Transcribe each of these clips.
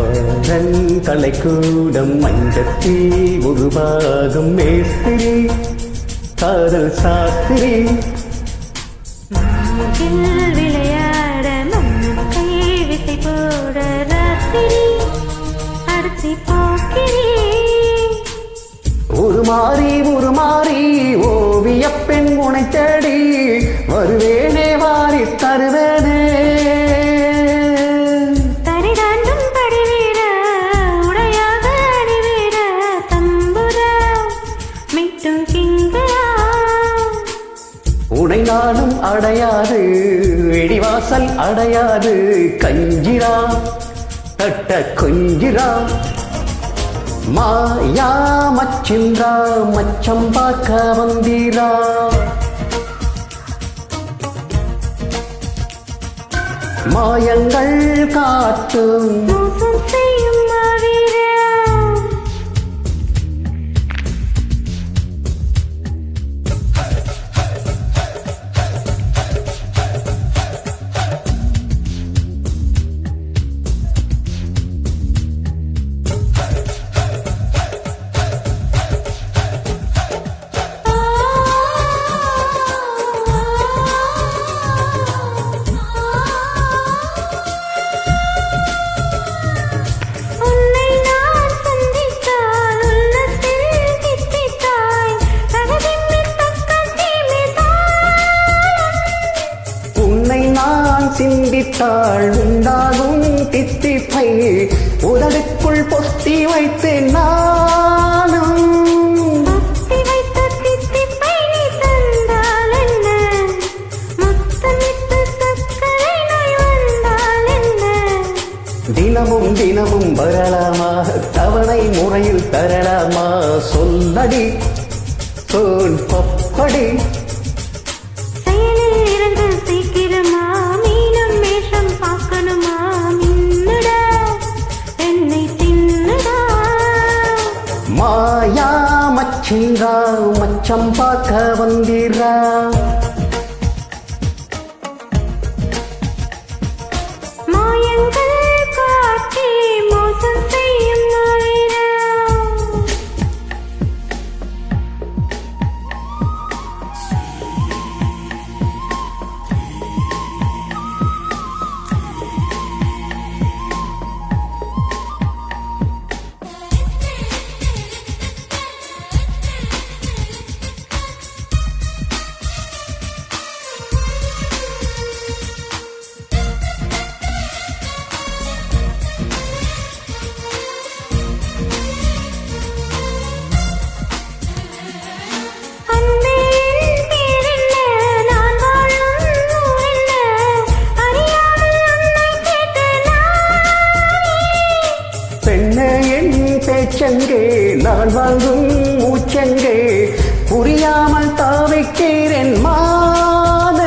மாறன் கலைக்கூடம் மஞ்சத்தி உருவாகும் மேஸ்திரி காதல் சாஸ்திரி விளையாட மண்ணை விசை போட ராத்திரி அடிச்சு போக்கிறி உருமாறி ஓவிய பெண் உனை தேடி வருவேனே வாரி தருவேனே தரிதாண்டும் படிவீர உடையாக அடிவீர தம்புரா மீட்டும் கிங்குரா உனை நானும் அடையாது வெடிவாசல் அடையாது கஞ்சிரா தட்ட கொஞ்சிரா மாயா மச்சிந்திரா மச்சம் பார்க்க வந்தீரா மாயங்கள் காட்டும் மோசம் செய்யும் மாவீரா சிந்தித்தாள் உண்டாகும் தித்திப்பை உதடுக்குள் பொத்தி வைத்தேன் நானும் தினமும் தினமும் வரலாமா தவணை முறையில் தரலாமா சொல்லடி சொல் பப்படி மாயா மச்சிந்திரா மச்சம் பார்க்க வந்தீரா மாயங்கள் காட்டி மோசம் செய்யும் மாவீரா பேச்செங்கே நான் வாங்கும் மூச்செங்கே புரியாமல் தாவிக்கிறேன் மான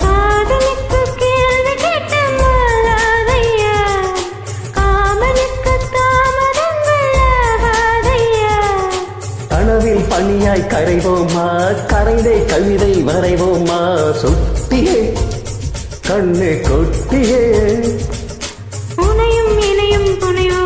காதலுக்கு கேள்வி கேட்ட மாலாதையா காமலுக்கு தாமதங்கள் ஆகாதையா கனவில் பனியாய் கரைவோமா கரைந்தே கவிதை வரைவோமா சுத்தியே கண்ணு கொட்டியே உனையும் இணையும் துணையோ